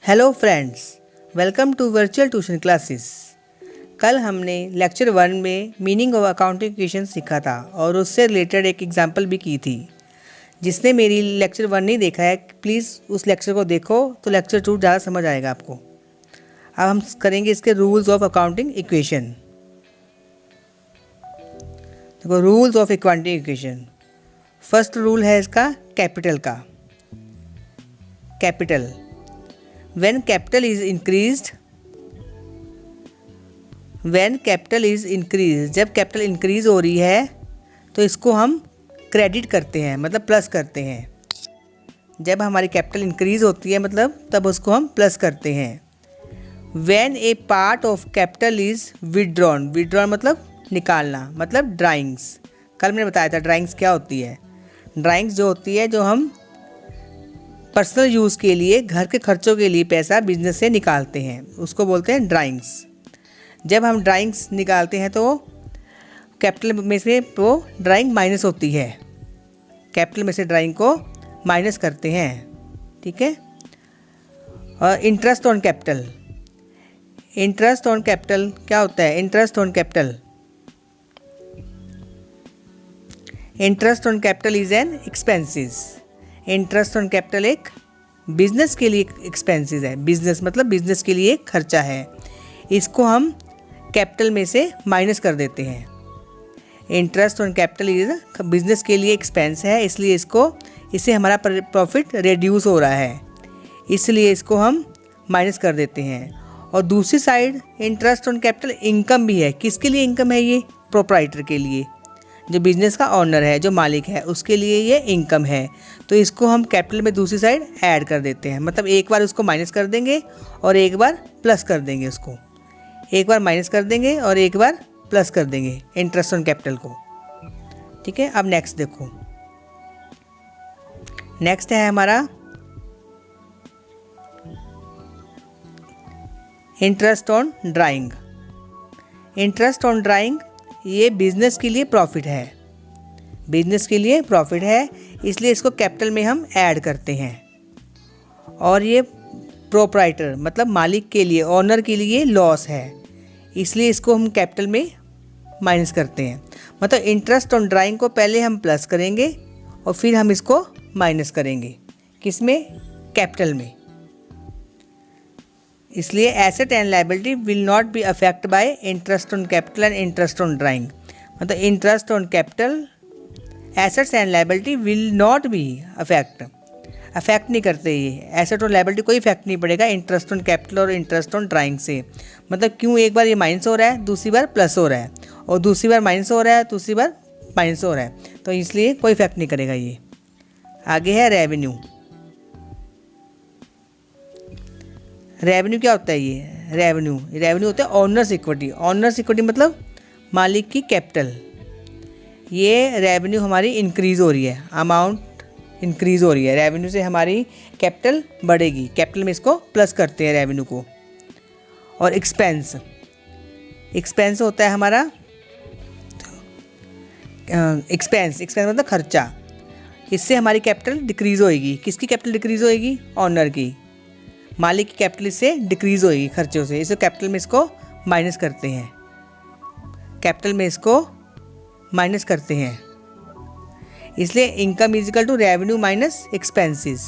Hello friends, welcome to virtual tuition classes. कल हमने lecture 1 में मीनिंग ऑफ अकाउंटिंग इक्वेशन सीखा था और उससे रिलेटेड एक एग्जांपल भी की थी। जिसने मेरी लेक्चर 1 नहीं देखा है, प्लीज़ उस लेक्चर को देखो तो लेक्चर 2 ज़्यादा समझ आएगा आपको। अब हम करेंगे इसके रूल्स ऑफ अकाउंटिंग इक्वेशन। देखो, rules of accounting equation. First rule है इसका कैपिटल का। Capital, when capital is increased, जब कैपिटल इंक्रीज हो रही है तो इसको हम क्रेडिट करते हैं, मतलब प्लस करते हैं। जब हमारी कैपिटल इंक्रीज होती है मतलब तब उसको हम प्लस करते हैं। when a part of capital is withdrawn मतलब निकालना, मतलब ड्राइंग्स। कल मैंने बताया था ड्राइंग्स क्या होती है। ड्राइंग्स जो होती है, जो हम पर्सनल यूज़ के लिए, घर के खर्चों के लिए पैसा बिजनेस से निकालते हैं, उसको बोलते हैं ड्राइंग्स। जब हम ड्राइंग्स निकालते हैं तो कैपिटल में से वो ड्राइंग माइनस होती है। कैपिटल में से ड्राइंग को माइनस करते हैं, ठीक है। और interest on capital. Interest on capital क्या होता है? Interest on capital is an expenses. Interest on capital एक बिजनेस के लिए एक्सपेंसेस है। बिजनेस मतलब बिजनेस के लिए खर्चा है। इसको हम कैपिटल में से माइनस कर देते हैं। Interest on capital is business के लिए एक्सपेंस है, इसलिए इससे हमारा प्रॉफिट रिड्यूस हो रहा है, इसलिए इसको हम माइनस कर देते हैं। और दूसरी side interest on capital income भी है। किसके लिए इनकम है? ये प्रोप्राइटर के लिए, जो बिज़नेस का ओनर है, जो मालिक है, उसके लिए ये इनकम है। तो इसको हम कैपिटल में दूसरी साइड ऐड कर देते हैं, मतलब एक बार उसको माइनस कर देंगे और एक बार प्लस कर देंगे। उसको एक बार माइनस कर देंगे और एक बार प्लस कर देंगे इंटरेस्ट ऑन कैपिटल को, ठीक है। अब नेक्स्ट देखो, नेक्स्ट है हमारा interest on drawing. Interest on drawing ये बिजनेस के लिए प्रॉफिट है। बिजनेस के लिए प्रॉफिट है, इसलिए इसको कैपिटल में हम ऐड करते हैं। और ये प्रोप्राइटर मतलब मालिक के लिए, ओनर के लिए लॉस है, इसलिए इसको हम कैपिटल में माइनस करते हैं। मतलब इंटरेस्ट ऑन ड्राइंग को पहले हम प्लस करेंगे और फिर हम इसको माइनस करेंगे। किसमें? कैपिटल में। इसलिए asset and liability will not be affect by interest on capital and interest on drawing. मतलब interest on capital, assets and liability will not be affect नहीं करते। ये एसेट और लायबिलिटी कोई इफेक्ट नहीं पड़ेगा इंटरेस्ट ऑन कैपिटल और interest on drawing से। मतलब क्यों? एक बार ये माइनस हो रहा है, दूसरी बार प्लस हो रहा है, और दूसरी बार माइनस हो रहा है, दूसरी बार माइनस हो रहा है, तो इसलिए कोई इफेक्ट नहीं करेगा ये। आगे है रेवेन्यू। रेवेन्यू क्या होता है? ये रेवेन्यू होता है ऑनर्स इक्विटी। ऑनर्स इक्विटी मतलब मालिक की कैपिटल। ये रेवेन्यू हमारी इंक्रीज़ हो रही है, अमाउंट इंक्रीज़ हो रही है, रेवेन्यू से हमारी कैपिटल बढ़ेगी। कैपिटल में इसको प्लस करते हैं रेवेन्यू को। और एक्सपेंस होता है हमारा एक्सपेंस मतलब खर्चा। इससे हमारी कैपिटल डिक्रीज़ होएगी। किसकी कैपिटल डिक्रीज़ होएगी? ऑनर की, मालिक की कैपिटल से डिक्रीज़ होएगी खर्चों से। इसे कैपिटल में इसको माइनस करते हैं। कैपिटल में इसको माइनस करते हैं, इसलिए income is equal to revenue minus expenses.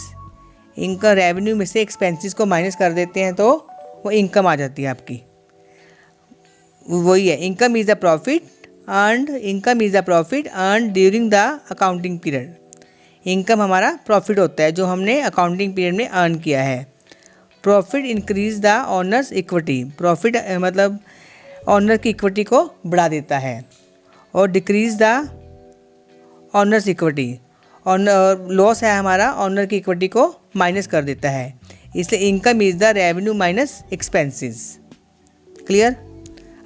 Income, revenue में से एक्सपेंसेस को माइनस कर देते हैं तो वो इनकम आ जाती है आपकी। वही है, income is the profit earned during the accounting period. Income हमारा प्रॉफिट होता है जो हमने अकाउंटिंग पीरियड में अर्न किया है। Profit increase the owner's equity. Profit मतलब ऑनर की इक्विटी को बढ़ा देता है। और decrease the owner's equity, owner loss है हमारा, ऑनर की इक्विटी को माइनस कर देता है। इसलिए income is the revenue minus expenses. Clear?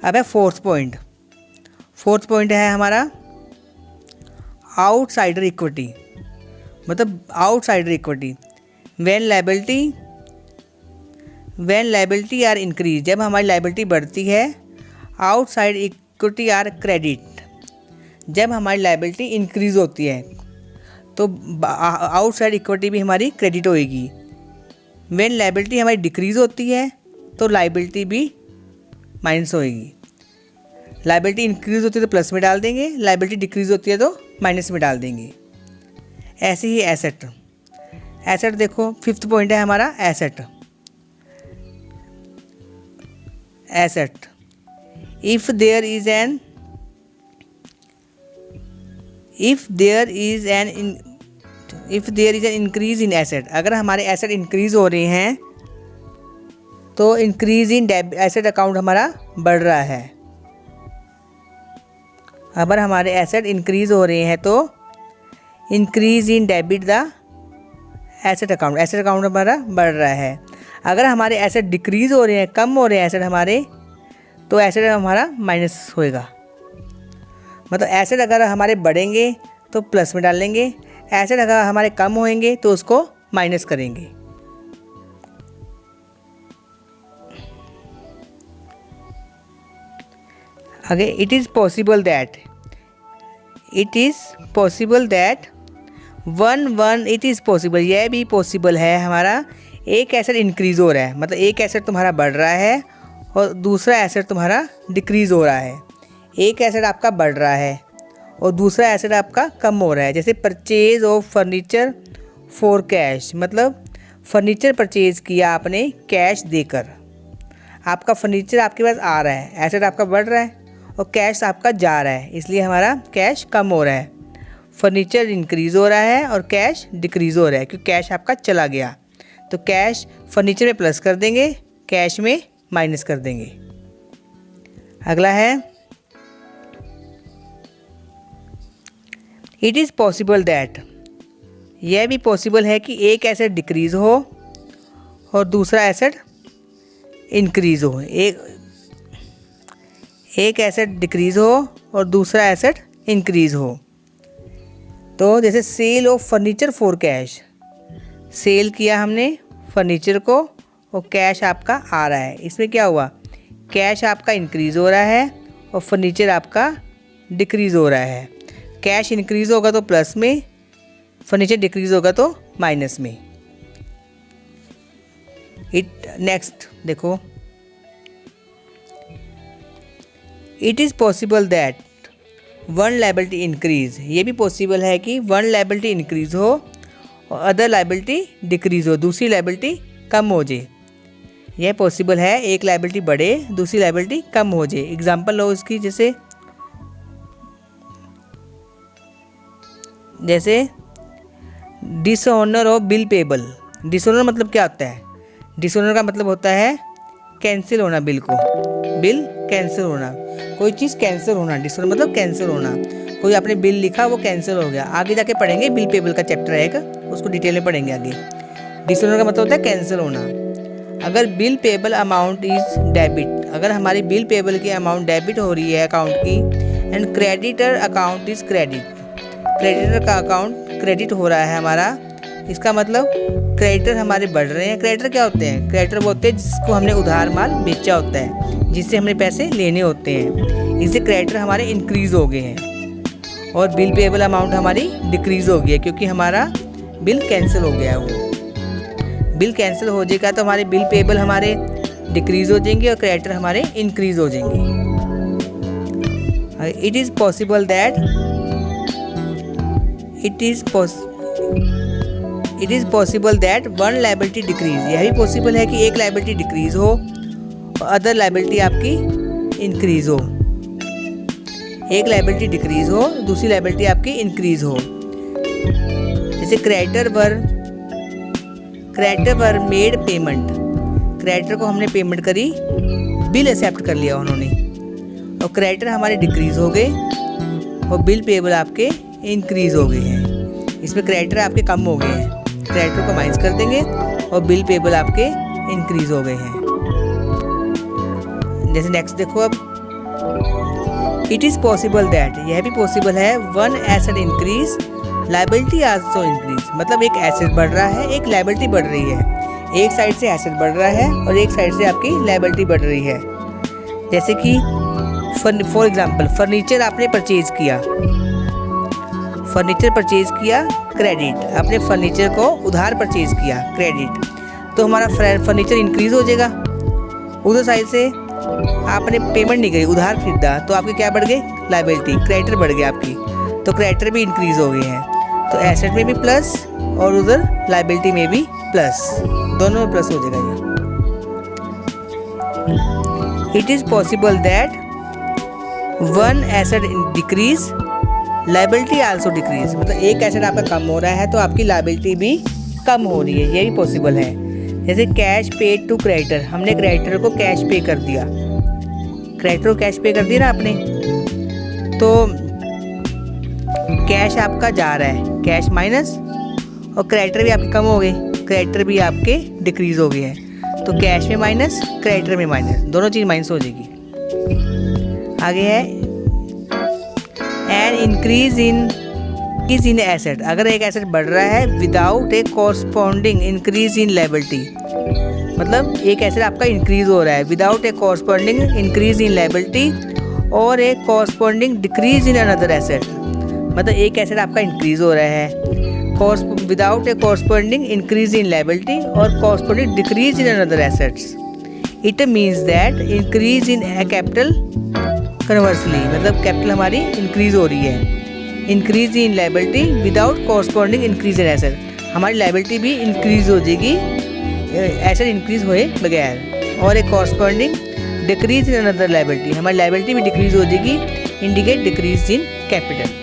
अब है फोर्थ पॉइंट है हमारा आउटसाइडर इक्विटी। मतलब outsider equity when liability are increase. जब हमारी लायबिलिटी बढ़ती है। Outside equity are credit. जब हमारी लायबिलिटी इंक्रीज होती है तो आउटसाइड इक्विटी भी हमारी क्रेडिट होएगी। व्हेन लायबिलिटी हमारी डिक्रीज़ होती है तो लायबिलिटी भी माइनस होएगी। लायबिलिटी इंक्रीज़ होती है तो प्लस में डाल देंगे, लायबिलिटी डिक्रीज़ होती है तो माइनस में डाल देंगे। ऐसे ही एसेट, एसेट देखो 5th पॉइंट है हमारा asset. Asset if there is an increase in asset, अगर हमारे एसेट इंक्रीज हो रहे हैं तो इंक्रीज इन एसेट अकाउंट हमारा बढ़ रहा है। अगर हमारे एसेट इंक्रीज हो रहे हैं तो increase in debit the asset account हमारा बढ़ रहा है। अगर हमारे एसेट डिक्रीज हो रहे हैं, कम हो रहे हैं एसेट हमारे, तो एसेट हमारा माइनस होएगा। मतलब एसेट अगर हमारे बढ़ेंगे तो प्लस में डालेंगे, एसेट अगर हमारे कम होंगे तो उसको माइनस करेंगे। आगे इट इज़ पॉसिबल दैट यह भी पॉसिबल है हमारा एक एसेट इंक्रीज़ हो रहा है, मतलब एक एसेट तुम्हारा बढ़ रहा है और दूसरा एसेट तुम्हारा डिक्रीज़ हो रहा है। एक एसेट आपका बढ़ रहा है और दूसरा एसेट आपका कम हो रहा है। जैसे purchase of furniture for cash, मतलब फर्नीचर परचेज़ किया आपने कैश देकर। आपका फर्नीचर आपके पास आ रहा है, एसेट आपका बढ़ रहा है और कैश आपका जा रहा है, इसलिए हमारा कैश कम हो रहा है। फर्नीचर इंक्रीज़ हो रहा है और कैश डिक्रीज़ हो रहा है क्योंकि कैश आपका चला गया। तो कैश फर्नीचर में प्लस कर देंगे, कैश में माइनस कर देंगे। अगला है इट इज़ पॉसिबल दैट, यह भी पॉसिबल है कि एक एसेट डिक्रीज़ हो और दूसरा एसेट इंक्रीज़ हो। एक एसेट डिक्रीज़ हो और दूसरा एसेट इंक्रीज़ हो। तो जैसे sale of furniture for cash, sale किया हमने फर्नीचर को और कैश आपका आ रहा है, इसमें क्या हुआ, कैश आपका इंक्रीज़ हो रहा है और फर्नीचर आपका डिक्रीज़ हो रहा है। कैश इंक्रीज़ होगा तो प्लस में, फर्नीचर डिक्रीज़ होगा तो माइनस में। नेक्स्ट देखो, it is possible that one liability increase, ये भी पॉसिबल है कि वन लायबिलिटी इंक्रीज़ हो और अदर लायबिलिटी डिक्रीज़ हो, दूसरी लायबिलिटी कम हो जाए। यह पॉसिबल है, एक लायबिलिटी बढ़े दूसरी लायबिलिटी कम हो जाए। एग्जांपल लो इसकी, जैसे dishonour of bill payable. Dishonour मतलब क्या होता है, डिसऑनर का मतलब होता है कैंसिल होना, बिल कैंसिल होना, कोई चीज़ कैंसिल होना। डिसऑनर मतलब कैंसिल होना, कोई आपने बिल लिखा वो कैंसिल हो गया। आगे जाके पढ़ेंगे, बिल पेबल का चैप्टर है एक, उसको डिटेल में पढ़ेंगे आगे। डिसऑनर का मतलब होता है कैंसिल होना। अगर bill payable amount is debit, अगर हमारी बिल पेबल की अमाउंट डेबिट हो रही है अकाउंट की, and creditor account is credit, creditor का अकाउंट क्रेडिट हो रहा है हमारा, इसका मतलब क्रेडिटर हमारे बढ़ रहे हैं। क्रेडिटर क्या होते हैं, क्रेडिटर वो होते हैं जिसको हमने उधार माल बेचा होता है, जिससे हमने पैसे लेने होते हैं। इससे क्रेडिटर हमारे इंक्रीज़ हो गए हैं और बिल पेबल अमाउंट हमारी डिक्रीज़ हो गई है क्योंकि हमारा बिल कैंसिल हो गया है। वो बिल कैंसिल हो जाएगा तो हमारे बिल पेबल हमारे डिक्रीज़ हो जाएंगे और क्रेडिटर हमारे इंक्रीज़ हो जाएंगे। It is possible that one liability decrease, यह भी पॉसिबल है कि एक लायबिलिटी डिक्रीज़ हो और अदर लायबिलिटी आपकी इंक्रीज़ हो। एक लायबिलिटी डिक्रीज़ हो, दूसरी लायबिलिटी आपकी इंक्रीज़ हो। जैसे creditor were made payment, creditor को हमने पेमेंट करी, बिल एक्सेप्ट कर लिया उन्होंने और क्रेडिटर हमारे डिक्रीज़ हो गए और बिल पेबल आपके इंक्रीज़ हो गए हैं। इसमें क्रेडिटर आपके कम हो गए हैं, क्रेडिटर को माइनस कर देंगे और बिल पेबल आपके इंक्रीज़ हो गए हैं। जैसे नेक्स्ट देखो, अब इट इज़ पॉसिबल दैट, यह भी पॉसिबल है one asset increase liability also increase, मतलब एक एसेट बढ़ रहा है, एक लायबिलिटी बढ़ रही है। एक साइड से एसेट बढ़ रहा है और एक साइड से आपकी लायबिलिटी बढ़ रही है। जैसे कि फॉर एग्जांपल फर्नीचर आपने परचेज़ किया क्रेडिट, आपने फर्नीचर को उधार परचेज़ किया क्रेडिट, तो हमारा फर्नीचर इंक्रीज़ हो जाएगा। उधर साइड से आपने पेमेंट नहीं करी, उधार खरीदा, तो आपके क्या बढ़ गए, लायबिलिटी, क्रेडिटर बढ़ गए आपकी, तो क्रेडिटर भी इंक्रीज़ हो गए हैं। तो एसेट में भी प्लस और उधर लायबिलिटी में भी प्लस, दोनों में प्लस हो जाएगा ये। It is possible that one asset decrease liability also decrease, मतलब एक एसेट आपका कम हो रहा है तो आपकी लायबिलिटी भी कम हो रही है, ये भी पॉसिबल है। जैसे कैश पेड टू क्रेडिटर, हमने क्रेडिटर को कैश पे कर दिया, क्रेडिटर को कैश पे कर दिया ना आपने, तो कैश आपका जा रहा है, कैश माइनस, और क्रेडिटर भी आपके कम हो गए, क्रेडिटर भी आपके डिक्रीज हो गए हैं, तो कैश में माइनस, क्रेडिटर में माइनस, दोनों चीज़ माइनस हो जाएगी। आगे है एन इंक्रीज इन एसेट, अगर एक एसेट बढ़ रहा है without a corresponding increase in liability, मतलब एक एसेट आपका इंक्रीज हो रहा है without a corresponding increase in liability और a corresponding decrease in another asset, मतलब एक एसेट आपका इंक्रीज हो रहा है without a corresponding increase in liability और corresponding decrease in another assets, it means that increase in capital conversely, मतलब capital हमारी इंक्रीज हो रही है, increase in liability without corresponding increase in asset, हमारी लायबिलिटी भी इंक्रीज हो जाएगी एसेट इंक्रीज हुए बगैर, और एक corresponding decrease in another liability, हमारी लायबिलिटी भी डिक्रीज हो जाएगी, इंडिकेट डिक्रीज इन कैपिटल।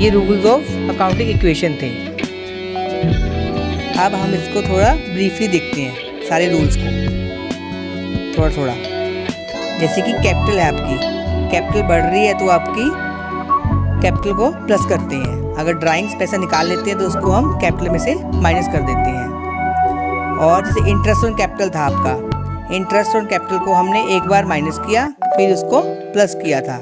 ये रूल्स ऑफ अकाउंटिंग इक्वेशन थे। अब हम इसको थोड़ा ब्रीफली देखते हैं सारे रूल्स को थोड़ा थोड़ा। जैसे कि कैपिटल है आपकी, कैपिटल बढ़ रही है तो आपकी कैपिटल को प्लस करते हैं, अगर ड्राइंग्स पैसा निकाल लेते हैं तो उसको हम कैपिटल में से माइनस कर देते हैं। और जैसे इंटरेस्ट ऑन कैपिटल था आपका, इंटरेस्ट ऑन कैपिटल को हमने एक बार माइनस किया फिर उसको प्लस किया था,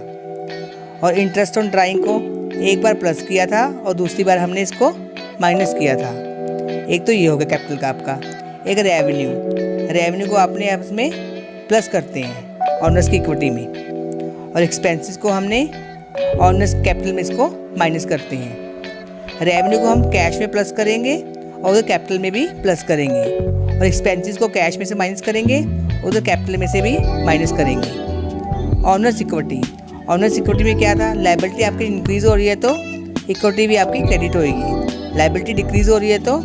और इंटरेस्ट ऑन ड्राइंग को एक बार प्लस किया था और दूसरी बार हमने इसको माइनस किया था। एक तो ये हो गया कैपिटल का आपका। एक रेवेन्यू, रेवेन्यू को आपने आपस में प्लस करते हैं ऑनर्स की इक्विटी में, और एक्सपेंसेस को हमने ऑनर्स कैपिटल में इसको माइनस करते हैं। रेवेन्यू को हम कैश में प्लस करेंगे और उधर कैपिटल में भी प्लस करेंगे, और एक्सपेंसेस को कैश में से माइनस करेंगे, उधर कैपिटल में से भी माइनस करेंगे। ऑनर्स इक्विटी, ऑनर्स इक्विटी में क्या था, लायबिलिटी आपकी इंक्रीज हो रही है तो इक्विटी भी आपकी क्रेडिट होएगी, लायबिलिटी डिक्रीज हो रही है तो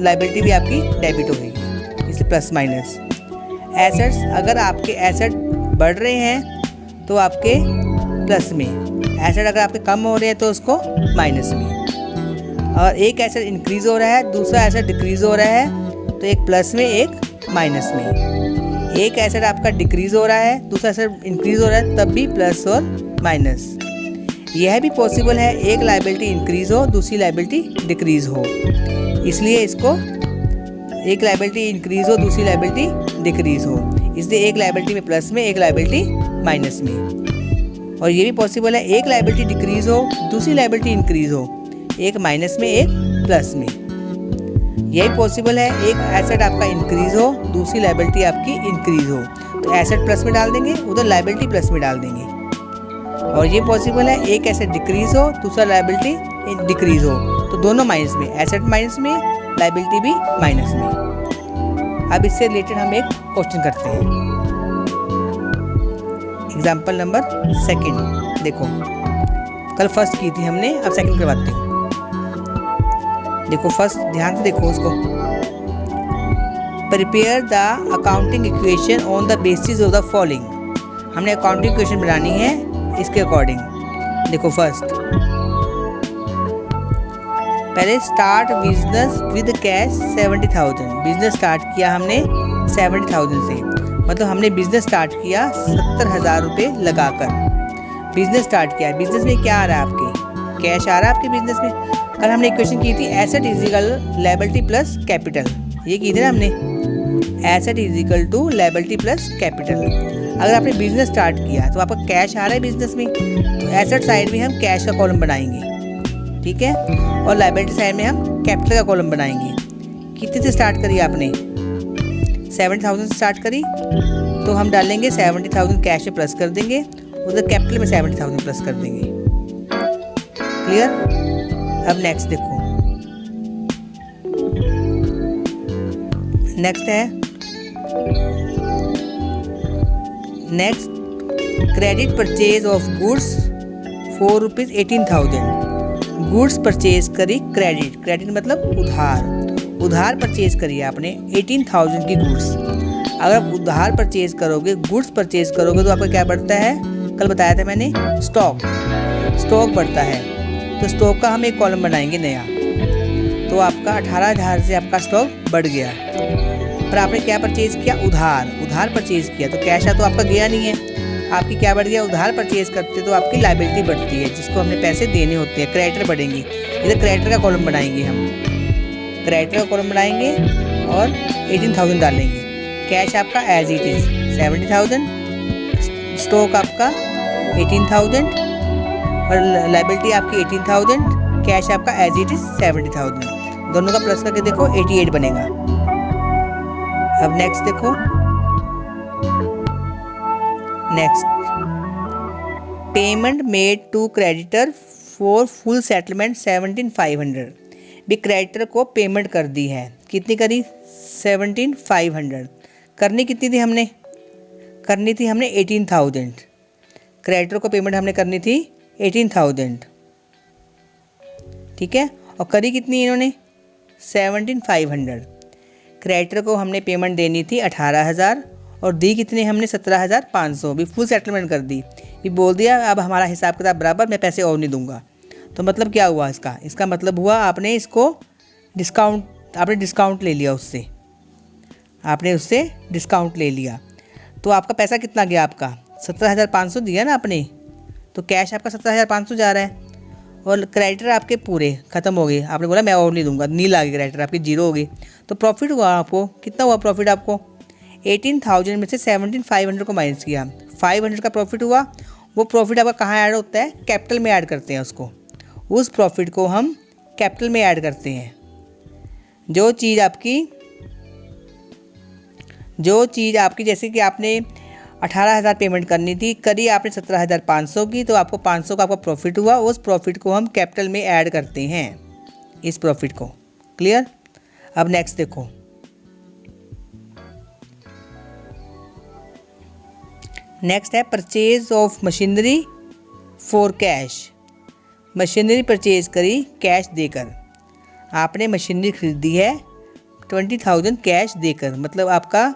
लायबिलिटी भी आपकी डेबिट होगी, इसलिए प्लस माइनस। एसेट्स, अगर आपके एसेट बढ़ रहे हैं तो आपके प्लस में, एसेट अगर आपके कम हो रहे हैं तो उसको माइनस में। और एक एसेट इंक्रीज हो रहा है दूसरा एसेट डिक्रीज हो रहा है तो एक प्लस में एक माइनस में। एक एसेट आपका डिक्रीज हो रहा है दूसरा एसेट इंक्रीज हो रहा है तब भी प्लस और माइनस। यह भी पॉसिबल है एक लायबिलिटी इंक्रीज हो दूसरी लायबिलिटी डिक्रीज हो, इसलिए इसको एक लायबिलिटी इंक्रीज हो दूसरी लायबिलिटी डिक्रीज हो, इसलिए एक लायबिलिटी में प्लस में एक लायबिलिटी माइनस में। और ये भी पॉसिबल है एक लायबिलिटी डिक्रीज हो दूसरी लायबिलिटी इंक्रीज हो, एक माइनस में एक प्लस में। यही पॉसिबल है एक एसेट आपका इंक्रीज हो दूसरी लायबिलिटी आपकी इंक्रीज हो, तो एसेट प्लस में डाल देंगे उधर लायबिलिटी प्लस में डाल देंगे। और ये पॉसिबल है एक एसेट डिक्रीज हो दूसरा लायबिलिटी डिक्रीज हो, तो दोनों माइनस में, एसेट माइनस में लायबिलिटी भी माइनस में। अब इससे रिलेटेड हम एक क्वेश्चन करते हैं। एग्जाम्पल नंबर सेकंड, देखो कल फर्स्ट की थी हमने, अब सेकंड करवाते हैं। देखो फर्स्ट ध्यान से देखो उसको। Prepare the accounting equation on the basis of the following, हमने अकाउंटिंग इक्वेशन बनानी है इसके अकॉर्डिंग। देखो फर्स्ट, पहले start business with cash 70,000, business start किया हमने 70,000 से, मतलब हमने बिजनेस स्टार्ट किया 70,000 रुपये लगाकर बिजनेस स्टार्ट किया। बिजनेस में क्या आ रहा है आपके, कैश आ रहा है आपके बिजनेस में। कल हमने इक्वेशन की थी asset is equal liability plus capital, ये की थी ना हमने, asset is equal to liability plus capital. अगर आपने बिजनेस स्टार्ट किया तो आपका कैश आ रहा है बिजनेस में, तो एसेट साइड में हम कैश का कॉलम बनाएंगे, ठीक है, और लायबिलिटी साइड में हम कैपिटल का कॉलम बनाएंगे। कितने से स्टार्ट करी आपने, 70,000 से स्टार्ट करी, तो हम डालेंगे 70,000 कैश में प्लस कर देंगे, उधर कैपिटल में 70,000 प्लस कर देंगे। क्लियर। अब नेक्स्ट देखो, नेक्स्ट है, next credit purchase of goods ₹18,000। Goods purchase करी क्रेडिट, क्रेडिट मतलब उधार परचेज करी आपने 18,000 की गुड्स। अगर आप उधार परचेज करोगे, गुड्स परचेज करोगे तो आपका क्या बढ़ता है, कल बताया था मैंने, स्टॉक बढ़ता है। तो स्टॉक का हम एक कॉलम बनाएंगे नया। तो आपका 18,000 से आपका स्टॉक बढ़ गया, पर आपने क्या परचेज किया, उधार परचेज किया, तो कैश तो आपका गया नहीं है, आपकी क्या बढ़ गया, उधार परचेज करते तो आपकी लायबिलिटी बढ़ती है, जिसको हमने पैसे देने होते हैं, क्रेडिटर बढ़ेंगे। इधर क्रेडिटर का कॉलम बनाएंगे हम, क्रेडिटर का कॉलम बनाएंगे और 18,000 डालेंगे। कैश आपका एज इट इज़ 70,000, स्टॉक आपका 18,000 और लायबिलिटी आपकी 18,000, कैश आपका एज इट इज़ 70,000। दोनों का प्लस करके देखो 88 बनेगा। अब नेक्स्ट देखो, next payment made to creditor for full settlement 17,500। भी क्रेडिटर को पेमेंट कर दी है, कितनी करी, 17,500। करनी कितनी थी हमने, 18,000। क्रेडिटर को पेमेंट हमने करनी थी 18,000, ठीक है, और करी कितनी इन्होंने, 17,500। क्रेडिटर को हमने पेमेंट देनी थी 18,000 और दी कितने हमने, 17,500। भी फुल सेटलमेंट कर दी, ये बोल दिया अब हमारा हिसाब किताब बराबर, मैं पैसे और नहीं दूंगा। तो मतलब क्या हुआ इसका मतलब हुआ आपने इसको डिस्काउंट ले लिया उससे, आपने उससे डिस्काउंट ले लिया। तो आपका पैसा कितना गया, आपका 17,500 दिया ना आपने, तो कैश आपका 17,500 जा रहा है और क्रेडिटर आपके पूरे ख़त्म हो गए। आपने बोला मैं और नहीं दूंगा, नील आ गई, क्रेडिटर आपकी जीरो हो गई। तो प्रॉफिट हुआ आपको, कितना हुआ प्रॉफिट आपको, 18,000 में से 17,500 को माइनस किया, 500 का प्रॉफिट हुआ। वो प्रॉफिट आपका कहाँ ऐड होता है, कैपिटल में ऐड करते हैं उसको, उस प्रॉफिट को हम कैपिटल में ऐड करते हैं। जो चीज़ आपकी जैसे कि आपने 18,000 पेमेंट करनी थी, करी आपने 17,500 की, तो आपको 500 का आपका प्रॉफिट हुआ, उस प्रॉफिट को हम कैपिटल में ऐड करते हैं, इस प्रॉफिट को। क्लियर। अब नेक्स्ट देखो, नेक्स्ट है purchase of machinery for cash. Machinery purchase करी कैश देकर, आपने मशीनरी खरीदी है 20,000 कैश देकर, मतलब आपका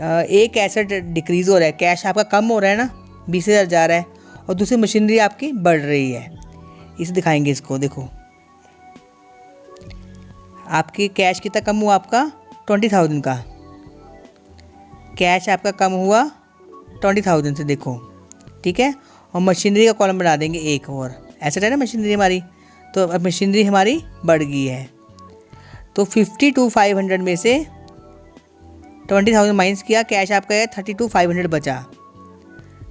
एक एसेट डिक्रीज़ हो रहा है, कैश आपका कम हो रहा है ना, 20,000 जा रहा है, और दूसरी मशीनरी आपकी बढ़ रही है। इसे दिखाएंगे, इसको देखो, आपकी कैश कितना कम हुआ, आपका 20,000 का कैश आपका कम हुआ 20,000 से, देखो, ठीक है। और मशीनरी का कॉलम बना देंगे एक और, एसेट है ना मशीनरी हमारी, तो अब मशीनरी हमारी बढ़ गई है। तो 52,500 में से 20,000 माइनस किया, कैश आपका है 32,500 बचा,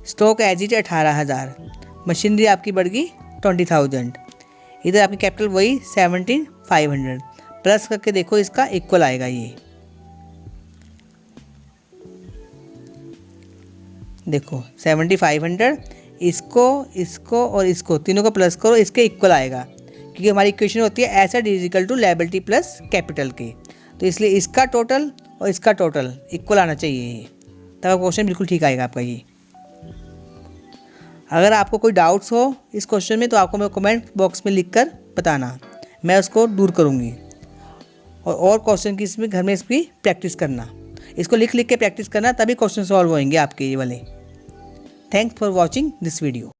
स्टॉक एज इट 18,000, मशीनरी आपकी बढ़ गई 20,000, इधर आपकी कैपिटल वही 17,500, प्लस करके देखो इसका इक्वल आएगा ये, देखो 7,500, इसको और इसको तीनों को प्लस करो, इसके इक्वल आएगा, क्योंकि हमारी इक्वेशन होती है asset is equal to liability plus capital के, तो इसलिए इसका टोटल और इसका टोटल इक्वल आना चाहिए, तब क्वेश्चन बिल्कुल ठीक आएगा आपका ये। अगर आपको कोई डाउट्स हो इस क्वेश्चन में तो आपको मैं कमेंट बॉक्स में लिखकर बताना, मैं उसको दूर करूँगी। और क्वेश्चन की इसमें घर में इसकी प्रैक्टिस करना, इसको लिख के प्रैक्टिस करना, तभी क्वेश्चन सॉल्व होंगे आपके ये वाले। Thanks for watching this video.